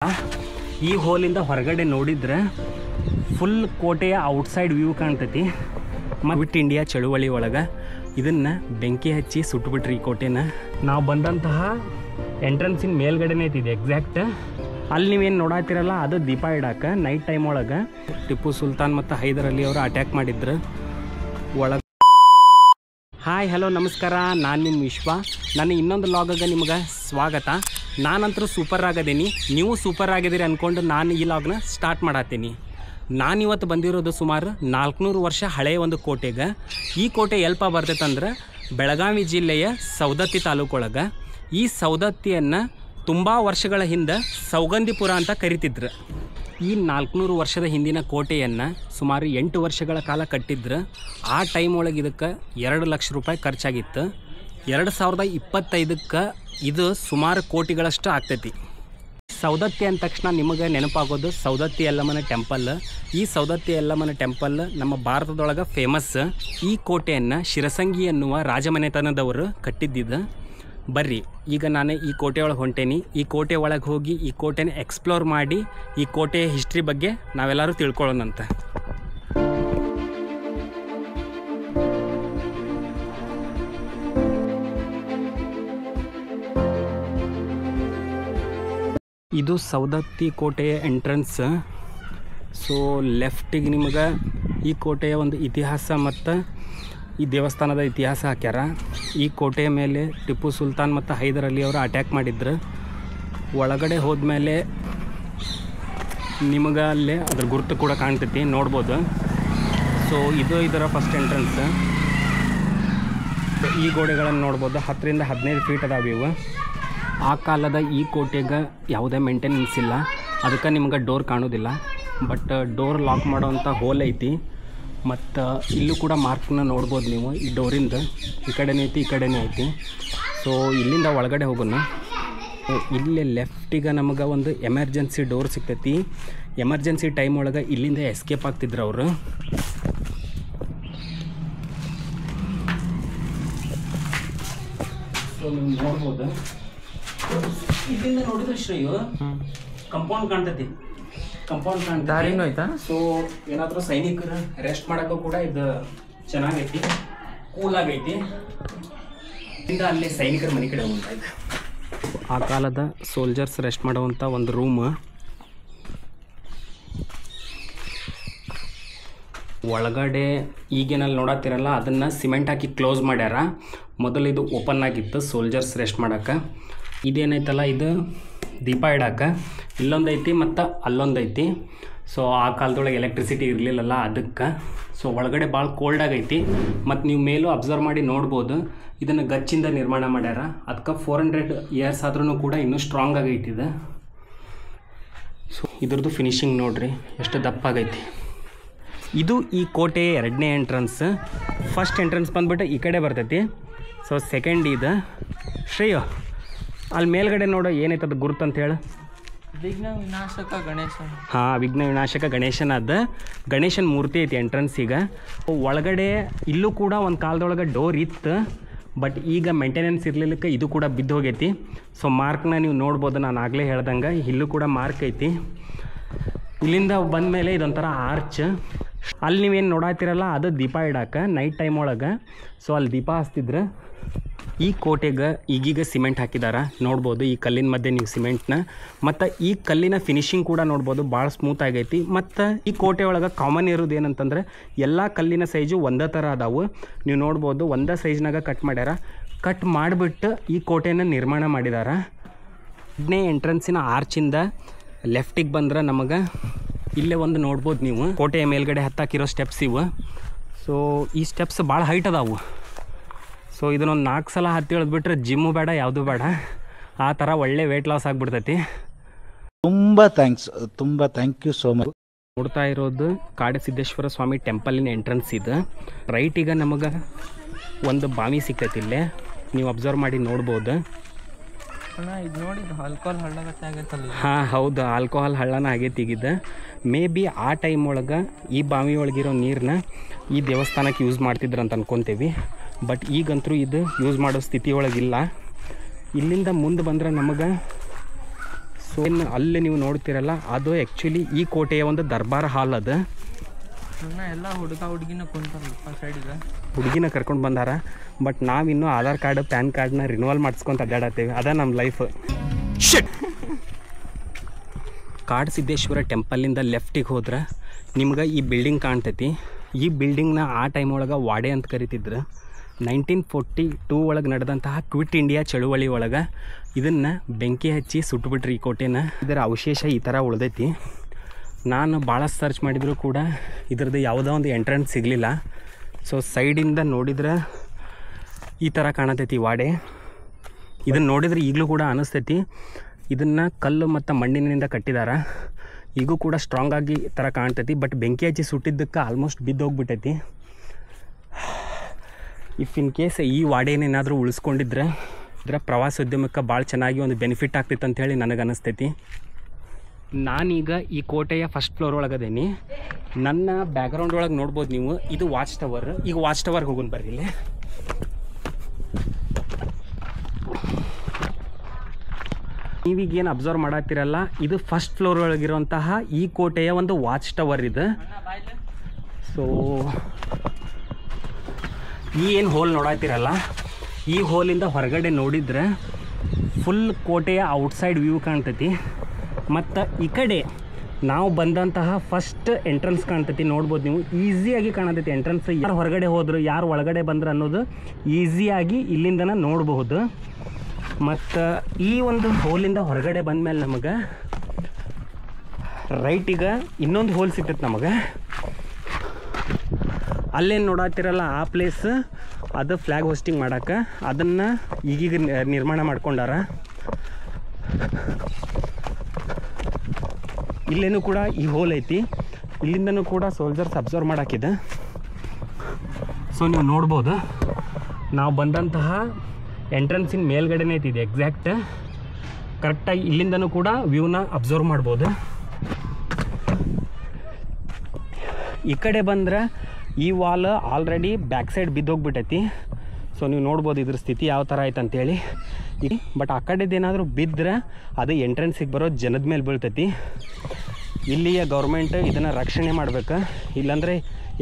ಈ ಹೋಲಿಂದ ಹೊರಗಡೆ ನೋಡಿದ್ರೆ ಫುಲ್ ಕೋಟೆಯ ಔಟ್ಸೈಡ್ ವ್ಯೂ ಕಾಣ್ತೈತಿ. ಕ್ವಿಟ್ ಇಂಡಿಯಾ ಚಳುವಳಿ ಒಳಗೆ ಇದನ್ನು ಬೆಂಕಿ ಹಚ್ಚಿ ಸುಟ್ಬಿಟ್ರಿ ಈ ಕೋಟೆನ. ನಾವು ಬಂದಂತಹ ಎಂಟ್ರೆನ್ಸಿನ ಮೇಲ್ಗಡೆನೇ ಐತಿದೆ ಎಕ್ಸಾಕ್ಟ್. ಅಲ್ಲಿ ನೀವೇನು ನೋಡಾತಿರಲ್ಲ ಅದು ದೀಪ ಇಡಾಕ ನೈಟ್ ಟೈಮ್ ಒಳಗೆ ಟಿಪ್ಪು ಸುಲ್ತಾನ್ ಮತ್ತು ಹೈದರ್ ಅಲಿ ಅವರು ಅಟ್ಯಾಕ್ ಮಾಡಿದ್ರು ಒಳಗೆ. ಹಾಯ್ ಹಲೋ ನಮಸ್ಕಾರ, ನಾನು ನಿಮ್ಮ ವಿಶ್ವ. ನನ್ನ ಇನ್ನೊಂದು ಲಾಗಾಗ ನಿಮ್ಗೆ ಸ್ವಾಗತ. ನಾನಂತರೂ ಸೂಪರ್ ಆಗದೀನಿ, ನೀವು ಸೂಪರ್ ಆಗಿದ್ದೀರಿ ಅಂದ್ಕೊಂಡು ನಾನು ಈ ಲಾಗ್ನ ಸ್ಟಾರ್ಟ್ ಮಾಡತ್ತೀನಿ. ನಾನಿವತ್ತು ಬಂದಿರೋದು ಸುಮಾರು 400 ವರ್ಷ ಹಳೆಯ ಒಂದು ಕೋಟೆಗೆ. ಈ ಕೋಟೆ ಎಲ್ಪ ಬರ್ತೈತಂದ್ರೆ ಬೆಳಗಾವಿ ಜಿಲ್ಲೆಯ ಸೌದತ್ತಿ ತಾಲೂಕೊಳಗೆ. ಈ ಸೌದತ್ತಿಯನ್ನು ತುಂಬ ವರ್ಷಗಳ ಹಿಂದೆ ಸೌಗಂಧಿಪುರ ಅಂತ ಕರಿತಿದ್ರು. ಈ 400 ವರ್ಷದ ಹಿಂದಿನ ಕೋಟೆಯನ್ನು ಸುಮಾರು 8 ವರ್ಷಗಳ ಕಾಲ ಕಟ್ಟಿದ್ರು. ಆ ಟೈಮ್ ಒಳಗೆ ಇದಕ್ಕೆ 2 ಲಕ್ಷ ರೂಪಾಯಿ ಖರ್ಚಾಗಿತ್ತು. 2025ಕ್ಕೆ ಇದು ಸುಮಾರು ಕೋಟಿಗಳಷ್ಟು ಆಗ್ತೈತಿ. ಸೌದತ್ತಿ ಅಂದ ತಕ್ಷಣ ನಿಮಗೆ ನೆನಪಾಗೋದು ಸೌದತ್ತಿ ಯಲ್ಲಮ್ಮನ ಟೆಂಪಲ್. ಈ ಸೌದತ್ತಿ ಯಲ್ಲಮ್ಮನ ಟೆಂಪಲ್ ನಮ್ಮ ಭಾರತದೊಳಗೆ ಫೇಮಸ್. ಈ ಕೋಟೆಯನ್ನು ಶಿರಸಂಗಿ ಎನ್ನುವ ರಾಜಮನೆತನದವರು ಕಟ್ಟಿದ್ದಿದ್ದು. ಬರ್ರಿ ಈಗ ನಾನು ಈ ಕೋಟೆ ಒಳಗೆ ಹೊಂಟೇನಿ. ಈ ಕೋಟೆ ಒಳಗೆ ಹೋಗಿ ಈ ಕೋಟೆನ ಎಕ್ಸ್ಪ್ಲೋರ್ ಮಾಡಿ ಈ ಕೋಟೆಯ ಹಿಸ್ಟ್ರಿ ಬಗ್ಗೆ ನಾವೆಲ್ಲರೂ ತಿಳ್ಕೊಳ್ಳೋಣಂತ. ಇದು ಸೌದತ್ತಿ ಕೋಟೆಯ ಎಂಟ್ರೆನ್ಸ್. ಸೊ ಲೆಫ್ಟಿಗೆ ನಿಮಗೆ ಈ ಕೋಟೆಯ ಒಂದು ಇತಿಹಾಸ ಮತ್ತು ಈ ದೇವಸ್ಥಾನದ ಇತಿಹಾಸ ಹಾಕ್ಯಾರ. ಈ ಕೋಟೆಯ ಮೇಲೆ ಟಿಪ್ಪು ಸುಲ್ತಾನ್ ಮತ್ತು ಹೈದರ್ ಅಲಿ ಅವರು ಅಟ್ಯಾಕ್ ಮಾಡಿದ್ರು. ಒಳಗಡೆ ಹೋದ್ಮೇಲೆ ನಿಮಗೆ ಅಲ್ಲೇ ಅದ್ರ ಗುರುತು ಕೂಡ ಕಾಣ್ತೈತಿ, ನೋಡ್ಬೋದು. ಸೊ ಇದು ಇದರ ಫಸ್ಟ್ ಎಂಟ್ರೆನ್ಸ್. ಈ ಗೋಡೆಗಳನ್ನು ನೋಡ್ಬೋದು. 10ರಿಂದ 15 ಫೀಟ್ ಅದಾವೆ ಇವು. ಆ ಕಾಲದ ಈ ಕೋಟೆಗೆ ಯಾವುದೇ ಮೇಂಟೆನೆನ್ಸ್ ಇಲ್ಲ, ಅದಕ್ಕೆ ನಿಮ್ಗೆ ಡೋರ್ ಕಾಣೋದಿಲ್ಲ. ಬಟ್ ಡೋರ್ ಲಾಕ್ ಮಾಡೋವಂಥ ಹೋಲ್ ಐತಿ. ಮತ್ತು ಇಲ್ಲೂ ಕೂಡ ಮಾರ್ಕ್ನ ನೋಡ್ಬೋದು ನೀವು. ಈ ಡೋರಿಂದ ಈ ಕಡೆನೇ ಐತಿ, ಈ ಕಡೆನೇ ಐತಿ. ಸೊ ಇಲ್ಲಿಂದ ಒಳಗಡೆ ಹೋಗೋಣ. ಇಲ್ಲೇ ಲೆಫ್ಟಿಗೆ ನಮಗೆ ಒಂದು ಎಮರ್ಜೆನ್ಸಿ ಡೋರ್ ಸಿಗ್ತೈತಿ. ಎಮರ್ಜೆನ್ಸಿ ಟೈಮ್ ಒಳಗೆ ಇಲ್ಲಿಂದ ಎಸ್ಕೇಪ್ ಆಗ್ತಿದ್ರು ಅವರು. ಸೊ ನೀವು ನೋಡ್ಬೋದು. ಇಲ್ಲಿಂದ ನೋಡಿದ್ರೆ ಶ್ರೇಯು ಕಂಪೌಂಡ್ ಕಾಣ್ತೈತಿ. ಕಂಪೌಂಡ್ ಕಾಣ್ತಾ. ಸೊ ಏನಾದರೂ ಸೈನಿಕರು ರೆಸ್ಟ್ ಮಾಡೋಕ್ಕೂ ಕೂಡ ಇದು ಚೆನ್ನಾಗೈತಿ, ಕೂಲಾಗೈತಿ. ಇಂದ ಅಲ್ಲೇ ಸೈನಿಕರ ಮನೆ ಕಡೆ ಹೋಗ್ತಾ. ಆ ಕಾಲದ ಸೋಲ್ಜರ್ಸ್ ರೆಸ್ಟ್ ಮಾಡುವಂಥ ಒಂದು ರೂಮ್. ಒಳಗಡೆ ಈಗೇನಲ್ಲಿ ನೋಡತ್ತಿರಲ್ಲ ಅದನ್ನು ಸಿಮೆಂಟ್ ಹಾಕಿ ಕ್ಲೋಸ್ ಮಾಡ್ಯಾರ. ಮೊದಲು ಇದು ಓಪನ್ ಆಗಿತ್ತು ಸೋಲ್ಜರ್ಸ್ ರೆಸ್ಟ್ ಮಾಡೋಕ್ಕೆ. ಇದೇನೈತಲ್ಲ ಇದು ದೀಪ ಇಡಾಕ. ಇಲ್ಲೊಂದೈತಿ ಮತ್ತು ಅಲ್ಲೊಂದೈತಿ. ಸೊ ಆ ಕಾಲದೊಳಗೆ ಎಲೆಕ್ಟ್ರಿಸಿಟಿ ಇರಲಿಲ್ಲಲ್ಲ ಅದಕ್ಕೆ. ಸೊ ಒಳಗಡೆ ಭಾಳ ಕೋಲ್ಡಾಗೈತಿ. ಮತ್ತು ನೀವು ಮೇಲೂ ಅಬ್ಸರ್ವ್ ಮಾಡಿ ನೋಡ್ಬೋದು, ಇದನ್ನು ಗಚ್ಚಿಂದ ನಿರ್ಮಾಣ ಮಾಡ್ಯಾರ. ಅದಕ್ಕೆ 400 ಇಯರ್ಸ್ ಆದ್ರೂ ಕೂಡ ಇನ್ನೂ ಸ್ಟ್ರಾಂಗ್ ಆಗೈತಿ ಇದು. ಸೊ ಇದ್ರದ್ದು ಫಿನಿಶಿಂಗ್ ನೋಡ್ರಿ ಎಷ್ಟು ದಪ್ಪಾಗೈತಿ. ಇದು ಈ ಕೋಟೆಯ 2ನೇ ಎಂಟ್ರೆನ್ಸ್. ಫಸ್ಟ್ ಎಂಟ್ರೆನ್ಸ್ ಬಂದ್ಬಿಟ್ಟು ಈ ಕಡೆ ಬರ್ತೈತಿ. ಸೊ ಸೆಕೆಂಡ್ ಇದು ಶ್ರೇಯ ಅಲ್ಲಿ ಮೇಲ್ಗಡೆ ನೋಡೋ ಏನೈತದ ಗುರುತು ಅಂತ ಹೇಳು. ವಿಘ್ನ ವಿನಾಶಕ ಗಣೇಶ. ಹಾಂ, ವಿಘ್ನ ವಿನಾಶಕ ಗಣೇಶನ ಅದ. ಗಣೇಶನ ಮೂರ್ತಿ ಐತಿ ಎಂಟ್ರೆನ್ಸಿಗೆ. ಒಳಗಡೆ ಇಲ್ಲೂ ಕೂಡ ಒಂದು ಕಾಲದೊಳಗೆ ಡೋರ್ ಇತ್ತು, ಬಟ್ ಈಗ ಮೇಂಟೆನೆನ್ಸ್ ಇರಲಿಲ್ಲಕ್ಕೆ ಇದು ಕೂಡ ಬಿದ್ದು ಹೋಗೈತಿ. ಸೊ ಮಾರ್ಕ್ನ ನೀವು ನೋಡ್ಬೋದು, ನಾನು ಆಗಲೇ ಹೇಳ್ದಂಗೆ ಇಲ್ಲೂ ಕೂಡ ಮಾರ್ಕ್ ಐತಿ. ಇಲ್ಲಿಂದ ಬಂದಮೇಲೆ ಇದೊಂಥರ ಆರ್ಚ್. ಅಲ್ಲಿ ನೀವೇನು ನೋಡಾತಿರಲ್ಲ ಅದು ದೀಪ ಇಡಾಕ ನೈಟ್ ಟೈಮ್ ಒಳಗೆ. ಸೊ ಅಲ್ಲಿ ದೀಪ ಹಚ್ತಿದ್ರು. ಈ ಕೋಟೆಗೆ ಈಗೀಗ ಸಿಮೆಂಟ್ ಹಾಕಿದ್ದಾರೆ, ನೋಡ್ಬೋದು. ಈ ಕಲ್ಲಿನ ಮಧ್ಯೆ ನೀವು ಸಿಮೆಂಟ್ನ ಮತ್ತು ಈ ಕಲ್ಲಿನ ಫಿನಿಶಿಂಗ್ ಕೂಡ ನೋಡ್ಬೋದು, ಭಾಳ ಸ್ಮೂತ್ ಆಗೈತಿ. ಮತ್ತು ಈ ಕೋಟೆ ಒಳಗೆ ಕಾಮನ್ ಇರೋದು ಏನಂತಂದರೆ ಎಲ್ಲ ಕಲ್ಲಿನ ಸೈಜು ಒಂದೇ ಥರ ಅದಾವು. ನೀವು ನೋಡ್ಬೋದು ಒಂದೇ ಸೈಜ್ನಾಗ ಕಟ್ ಮಾಡ್ಯಾರ. ಕಟ್ ಮಾಡಿಬಿಟ್ಟು ಈ ಕೋಟೆಯನ್ನು ನಿರ್ಮಾಣ ಮಾಡಿದ್ದಾರೆ. 2ನೇ ಎಂಟ್ರೆನ್ಸಿನ ಆರ್ಚಿಂದ ಲೆಫ್ಟಿಗೆ ಬಂದ್ರೆ ನಮಗೆ ಇಲ್ಲೇ ಒಂದು ನೋಡ್ಬೋದು ನೀವು, ಕೋಟೆಯ ಮೇಲ್ಗಡೆ ಹತ್ತಾಕಿರೋ ಸ್ಟೆಪ್ಸ್ ಇವು. ಸೊ ಈ ಸ್ಟೆಪ್ಸ್ ಭಾಳ ಹೈಟ್ ಅದಾವು. ಸೊ ಇದನ್ನೊಂದು 4 ಸಲ ಹತ್ತಿ ಇಳಿದ್ಬಿಟ್ರೆ ಜಿಮ್ಮು ಬೇಡ, ಯಾವುದೂ ಬೇಡ. ಆ ಥರ ಒಳ್ಳೆ ವೆಯ್ಟ್ ಲಾಸ್ ಆಗಿಬಿಡ್ತೈತಿ. ತುಂಬ ಥ್ಯಾಂಕ್ ಯು ಸೋ ಮಚ್. ನೋಡ್ತಾ ಇರೋದು ಕಾಡಸಿದ್ದೇಶ್ವರ ಸ್ವಾಮಿ ಟೆಂಪಲಿನ ಎಂಟ್ರೆನ್ಸ್ ಇದು. ರೈಟಿಗೆ ನಮಗೆ ಒಂದು ಬಾವಿ ಸಿಗ್ತೈತಿ ಇಲ್ಲೇ, ನೀವು ಅಬ್ಸರ್ವ್ ಮಾಡಿ ನೋಡ್ಬೋದು. ಇದು ನೋಡಿ ಆಲ್ಕೋಹಾಲ್ ಹಳ್ಳಗಟ್ಟೆ ಆಗೈತಲ್ಲ. ಹಾಂ ಹೌದು, ಆಲ್ಕೋಹಾಲ್ ಹಳ್ಳನ ಆಗೈತಿ ಈಗಿದ್ದ. ಮೇ ಬಿ ಆ ಟೈಮ್ ಒಳಗೆ ಈ ಬಾವಿ ಒಳಗಿರೋ ನೀರನ್ನ ಈ ದೇವಸ್ಥಾನಕ್ಕೆ ಯೂಸ್ ಮಾಡ್ತಿದ್ರು ಅಂತ ಅನ್ಕೊತೀವಿ. ಬಟ್ ಈಗಂತರೂ ಇದು ಯೂಸ್ ಮಾಡೋ ಸ್ಥಿತಿ ಒಳಗಿಲ್ಲ. ಇಲ್ಲಿಂದ ಮುಂದೆ ಬಂದ್ರೆ ನಮಗೆ ಸೊ ಇನ್ನು ಅಲ್ಲಿ ನೀವು ನೋಡ್ತೀರಲ್ಲ ಅದು ಆ್ಯಕ್ಚುಲಿ ಈ ಕೋಟೆಯ ಒಂದು ದರ್ಬಾರ್ ಹಾಲ್ ಅದು. ಅಣ್ಣ ಎಲ್ಲ ಹುಡುಗಿನ ಕುಂತಾರಲ್ಲ ಸೈಡಿಗೆ. ಹುಡುಗಿನ ಕರ್ಕೊಂಡು ಬಂದಾರ. ಬಟ್ ನಾವಿನ್ನೂ ಆಧಾರ್ ಕಾರ್ಡ್ ಪ್ಯಾನ್ ಕಾರ್ಡ್ನ ರಿನ್ಯೂವಲ್ ಮಾಡಿಸ್ಕೊಂತ ಅಡ್ಡಾಡತ್ತೀವಿ. ಅದ ನಮ್ಮ ಲೈಫ್. ಕಾಡಸಿದ್ದೇಶ್ವರ ಟೆಂಪಲ್ಲಿಂದ ಲೆಫ್ಟಿಗೆ ಹೋದ್ರೆ ನಿಮ್ಗೆ ಈ ಬಿಲ್ಡಿಂಗ್ ಕಾಣ್ತೈತಿ. ಈ ಬಿಲ್ಡಿಂಗ್ನ ಆ ಟೈಮ್ ಒಳಗೆ ವಾಡೆ ಅಂತ ಕರಿತಿದ್ರು. 1942 ಒಳಗೆ ನಡೆದಂತಹ ಕ್ವಿಟ್ ಇಂಡಿಯಾ ಚಳುವಳಿ ಒಳಗೆ ಇದನ್ನು ಬೆಂಕಿ ಹಚ್ಚಿ ಸುಟ್ಟುಬಿಟ್ರಿ ಈ ಕೋಟೆನ. ಇದರ ಅವಶೇಷ ಈ ಥರ ಉಳ್ದೈತಿ. ನಾನು ಭಾಳ ಸರ್ಚ್ ಮಾಡಿದರೂ ಕೂಡ ಇದ್ರದ್ದು ಯಾವುದೋ ಒಂದು ಎಂಟ್ರೆನ್ಸ್ ಸಿಗಲಿಲ್ಲ. ಸೊ ಸೈಡಿಂದ ನೋಡಿದ್ರೆ ಈ ಥರ ಕಾಣತೈತಿ ವಾಡೆ. ಇದನ್ನು ನೋಡಿದ್ರೆ ಈಗಲೂ ಕೂಡ ಅನಿಸ್ತೈತಿ ಇದನ್ನು ಕಲ್ಲು ಮತ್ತು ಮಣ್ಣಿನಿಂದ ಕಟ್ಟಿದಾರ. ಈಗೂ ಕೂಡ ಸ್ಟ್ರಾಂಗ್ ಆಗಿ ಥರ ಕಾಣ್ತೈತಿ. ಬಟ್ ಬೆಂಕಿ ಹಚ್ಚಿ ಸುಟ್ಟಿದ್ದಕ್ಕೆ ಆಲ್ಮೋಸ್ಟ್ ಬಿದ್ದೋಗ್ಬಿಟ್ಟೈತಿ. ಇಫ್ ಇನ್ ಕೇಸ್ ಈ ವಾಡೇನೇನಾದರೂ ಉಳಿಸ್ಕೊಂಡಿದ್ರೆ ಇದರ ಪ್ರವಾಸೋದ್ಯಮಕ್ಕೆ ಭಾಳ ಚೆನ್ನಾಗಿ ಒಂದು ಬೆನಿಫಿಟ್ ಆಗ್ತೈತೆ ಅಂಥೇಳಿ ನನಗೆ ಅನಿಸ್ತೈತಿ. ನಾನೀಗ ಈ ಕೋಟೆಯ ಫಸ್ಟ್ ಫ್ಲೋರ್ ಒಳಗದೇನಿ. ನನ್ನ ಬ್ಯಾಕ್ಗ್ರೌಂಡ್ ಒಳಗೆ ನೋಡ್ಬೋದು ನೀವು, ಇದು ವಾಚ್ ಟವರ್. ಈಗ ವಾಚ್ ಟವರ್ಗೆ ಹೋಗೋಣ ಬರ್ರಿ. ಇಲ್ಲಿ ನೀವೀಗೇನು ಅಬ್ಸರ್ವ್ ಮಾಡತ್ತೀರಲ್ಲ, ಇದು ಫಸ್ಟ್ ಫ್ಲೋರ್ ಒಳಗಿರುವಂತಹ ಈ ಕೋಟೆಯ ಒಂದು ವಾಚ್ ಟವರ್ ಇದು. ಸೊ ಈ ಏನು ಹೋಲ್ ನೋಡತ್ತೀರಲ್ಲ, ಈ ಹೋಲಿಂದ ಹೊರಗಡೆ ನೋಡಿದ್ರೆ ಫುಲ್ ಕೋಟೆಯ ಔಟ್ಸೈಡ್ ವ್ಯೂ ಕಾಣ್ತೈತಿ. ಮತ್ತು ಈ ಕಡೆ ನಾವು ಬಂದಂತಹ ಫಸ್ಟ್ ಎಂಟ್ರೆನ್ಸ್ ಕಾಣ್ತೈತಿ. ನೋಡ್ಬೋದು ನೀವು, ಈಸಿಯಾಗಿ ಕಾಣತೈತಿ ಎಂಟ್ರೆನ್ಸ್. ಯಾರು ಹೊರಗಡೆ ಹೋದ್ರು ಯಾರು ಒಳಗಡೆ ಬಂದ್ರು ಅನ್ನೋದು ಈಸಿಯಾಗಿ ಇಲ್ಲಿಂದನೇ ನೋಡಬಹುದು. ಮತ್ತು ಈ ಒಂದು ಹೋಲಿಂದ ಹೊರಗಡೆ ಬಂದಮೇಲೆ ನಮಗೆ ರೈಟಿಗೆ ಇನ್ನೊಂದು ಹೋಲ್ ಸಿಗ್ತೈತೆ ನಮಗೆ. ಅಲ್ಲೇನು ನೋಡತ್ತಿರಲ್ಲ ಆ ಪ್ಲೇಸ್, ಅದು ಫ್ಲ್ಯಾಗ್ ಹೋಸ್ಟಿಂಗ್ ಮಾಡೋಕ್ಕೆ ಅದನ್ನು ಈಗೀಗ ನಿರ್ಮಾಣ ಮಾಡ್ಕೊಂಡಾರ. ಇಲ್ಲೇನೂ ಕೂಡ ಈ ಹೋಲ್ ಐತಿ. ಇಲ್ಲಿಂದನೂ ಕೂಡ ಸೋಲ್ಜರ್ಸ್ ಅಬ್ಸರ್ವ್ ಮಾಡೋಕ್ಕಿದೆ. ಸೊ ನೀವು ನೋಡ್ಬೋದು, ನಾವು ಬಂದಂತಹ ಎಂಟ್ರೆನ್ಸಿನ ಮೇಲ್ಗಡೆನೇ ಐತಿದೆ ಎಕ್ಸಾಕ್ಟ್. ಕರೆಕ್ಟಾಗಿ ಇಲ್ಲಿಂದನೂ ಕೂಡ ವ್ಯೂನ ಅಬ್ಸರ್ವ್ ಮಾಡ್ಬೋದು. ಈ ಕಡೆ ಬಂದ್ರೆ ಈ ವಾಲ್ ಆಲ್ರೆಡಿ ಬ್ಯಾಕ್ ಸೈಡ್ ಬಿದ್ದೋಗ್ಬಿಟ್ಟೈತಿ. ಸೊ ನೀವು ನೋಡ್ಬೋದು ಇದ್ರ ಸ್ಥಿತಿ ಯಾವ ಥರ ಆಯ್ತು ಅಂತೇಳಿ. ಬಟ್ ಆ ಕಡೆದೇನಾದರೂ ಬಿದ್ದರೆ ಅದು ಎಂಟ್ರೆನ್ಸಿಗೆ ಬರೋ ಜನದ ಮೇಲೆ ಬೀಳ್ತೈತಿ. ಇಲ್ಲಿಯ ಗೌರ್ಮೆಂಟ್ ಇದನ್ನು ರಕ್ಷಣೆ ಮಾಡ್ಬೇಕು, ಇಲ್ಲಾಂದರೆ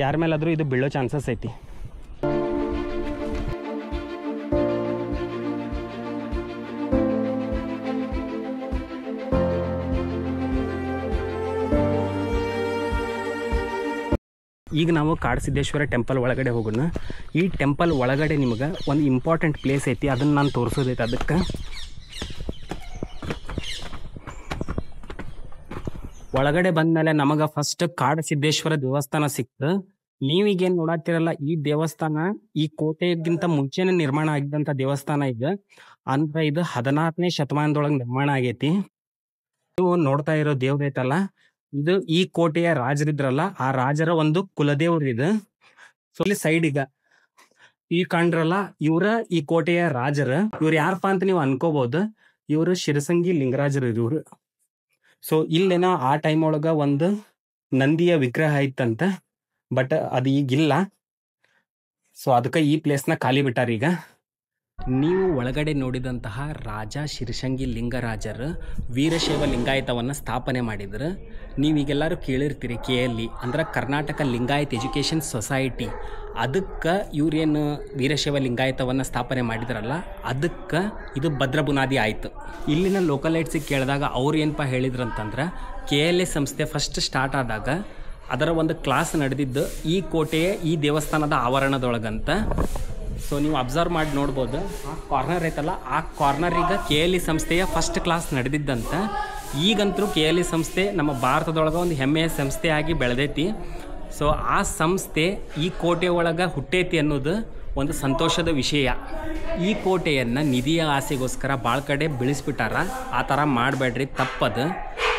ಯಾರ ಮೇಲಾದರೂ ಇದು ಬೀಳೋ ಚಾನ್ಸಸ್ ಐತಿ. ಈಗ ನಾವು ಕಾಡಸಿದ್ದೇಶ್ವರ ಟೆಂಪಲ್ ಒಳಗಡೆ ಹೋಗೋಣ. ಈ ಟೆಂಪಲ್ ಒಳಗಡೆ ನಿಮಗೆ ಒಂದು ಇಂಪಾರ್ಟೆಂಟ್ ಪ್ಲೇಸ್ ಐತಿ, ಅದನ್ನು ನಾನು ತೋರಿಸೋದೈತೆ. ಅದಕ್ಕೆ ಒಳಗಡೆ ಬಂದಮೇಲೆ ನಮಗೆ ಫಸ್ಟ್ ಕಾಡಸಿದ್ದೇಶ್ವರ ದೇವಸ್ಥಾನ ಸಿಕ್ತು. ನೀವೀಗೇನು ನೋಡತ್ತಿರಲ್ಲ, ಈ ದೇವಸ್ಥಾನ ಈ ಕೋಟೆಗಿಂತ ಮುಂಚೆನೇ ನಿರ್ಮಾಣ ಆಗಿದ್ದಂಥ ದೇವಸ್ಥಾನ ಈಗ. ಅಂದರೆ ಇದು 14ನೇ ಶತಮಾನದೊಳಗೆ ನಿರ್ಮಾಣ ಆಗೈತಿ. ನೀವು ನೋಡ್ತಾ ಇರೋ ದೇವ್ರೈತಲ್ಲ, ಇದು ಈ ಕೋಟೆಯ ರಾಜರಿದ್ರಲ್ಲ ಆ ರಾಜರ ಒಂದು ಕುಲದೇವ್ರು ಇದು. ಸೊ ಇಲ್ಲಿ ಸೈಡಿಗ ಈ ಕಂಡ್ರಲ್ಲ, ಇವರ ಈ ಕೋಟೆಯ ರಾಜರು. ಇವ್ರು ಯಾರಪ್ಪ ಅಂತ ನೀವು ಅನ್ಕೋಬಹುದು. ಇವರು ಶಿರಸಂಗಿ ಲಿಂಗರಾಜರು ಇವರು. ಸೊ ಇಲ್ಲೇನೋ ಆ ಟೈಮ್ ಒಳಗ ಒಂದು ನಂದಿಯ ವಿಗ್ರಹ ಇತ್ತಂತ, ಬಟ್ ಅದು ಈಗಿಲ್ಲ. ಸೊ ಅದಕ್ಕೆ ಈ ಪ್ಲೇಸ್ನ ಖಾಲಿ ಬಿಟ್ಟಾರ ಈಗ. ನೀವು ಒಳಗಡೆ ನೋಡಿದಂತಹ ರಾಜ ಶಿರಸಂಗಿ ಲಿಂಗರಾಜರು ವೀರಶೈವ ಲಿಂಗಾಯತವನ್ನು ಸ್ಥಾಪನೆ ಮಾಡಿದ್ರು. ನೀವೀಗೆಲ್ಲರೂ ಕೇಳಿರ್ತೀರಿ KLE ಅಂದ್ರೆ ಕರ್ನಾಟಕ ಲಿಂಗಾಯತ್ ಎಜುಕೇಷನ್ ಸೊಸೈಟಿ. ಅದಕ್ಕೆ ಇವ್ರೇನು ವೀರಶೈವ ಲಿಂಗಾಯತವನ್ನು ಸ್ಥಾಪನೆ ಮಾಡಿದ್ರಲ್ಲ, ಅದಕ್ಕೆ ಇದು ಭದ್ರ ಬುನಾದಿ ಆಯಿತು. ಇಲ್ಲಿನ ಲೋಕಲೈಟ್ಸಿಗೆ ಕೇಳಿದಾಗ ಅವ್ರು ಏನಪ್ಪ ಹೇಳಿದ್ರಂತಂದ್ರೆ, KLA ಸಂಸ್ಥೆ ಫಸ್ಟ್ ಸ್ಟಾರ್ಟ್ ಆದಾಗ ಅದರ ಒಂದು ಕ್ಲಾಸ್ ನಡೆದಿದ್ದು ಈ ಕೋಟೆಯ ಈ ದೇವಸ್ಥಾನದ ಆವರಣದೊಳಗಂತ. ಸೊ ನೀವು ಅಬ್ಸರ್ವ್ ಮಾಡಿ ನೋಡ್ಬೋದು, ಆ ಕಾರ್ನರ್ ಐತಲ್ಲ, ಆ ಕಾರ್ನರಿಗೆ KLE ಸಂಸ್ಥೆಯ ಫಸ್ಟ್ ಕ್ಲಾಸ್ ನಡೆದಿದ್ದಂತ. ಈಗಂತೂ KLE ಸಂಸ್ಥೆ ನಮ್ಮ ಭಾರತದೊಳಗೆ ಒಂದು ಹೆಮ್ಮೆಯ ಸಂಸ್ಥೆಯಾಗಿ ಬೆಳೆದೈತಿ. ಸೊ ಆ ಸಂಸ್ಥೆ ಈ ಕೋಟೆ ಒಳಗೆ ಹುಟ್ಟೈತಿ ಅನ್ನೋದು ಒಂದು ಸಂತೋಷದ ವಿಷಯ. ಈ ಕೋಟೆಯನ್ನು ನಿಧಿಯ ಆಸೆಗೋಸ್ಕರ ಭಾಳ ಕಡೆ ಬೆಳೆಸ್ಬಿಟ್ಟಾರ. ಆ ಥರ ಮಾಡಬೇಡ್ರಿ, ತಪ್ಪದು.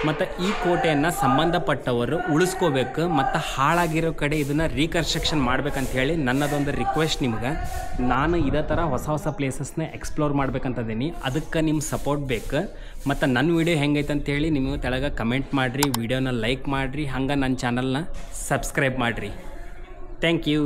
ಮತ್ತು ಈ ಕೋಟೆಯನ್ನು ಸಂಬಂಧಪಟ್ಟವರು ಉಳಿಸ್ಕೋಬೇಕು ಮತ್ತು ಹಾಳಾಗಿರೋ ಕಡೆ ಇದನ್ನು ರೀಕನ್ಸ್ಟ್ರಕ್ಷನ್ ಮಾಡ್ಬೇಕಂತ ಹೇಳಿ ನನ್ನದೊಂದು ರಿಕ್ವೆಸ್ಟ್ ನಿಮ್ಗೆ. ನಾನು ಇದೇ ಥರ ಹೊಸ ಹೊಸ ಪ್ಲೇಸಸ್ನ ಎಕ್ಸ್ಪ್ಲೋರ್ ಮಾಡ್ಬೇಕಂತದೀನಿ. ಅದಕ್ಕೆ ನಿಮ್ಮ ಸಪೋರ್ಟ್ ಬೇಕು. ಮತ್ತು ನನ್ನ ವೀಡಿಯೋ ಹೆಂಗೈತೆ ಅಂತೇಳಿ ನೀವು ತೆಳಗೆ ಕಮೆಂಟ್ ಮಾಡಿರಿ, ವಿಡಿಯೋನ ಲೈಕ್ ಮಾಡಿರಿ, ಹಂಗೆ ನನ್ನ ಚಾನಲ್ನ ಸಬ್ಸ್ಕ್ರೈಬ್ ಮಾಡಿರಿ. Thank you.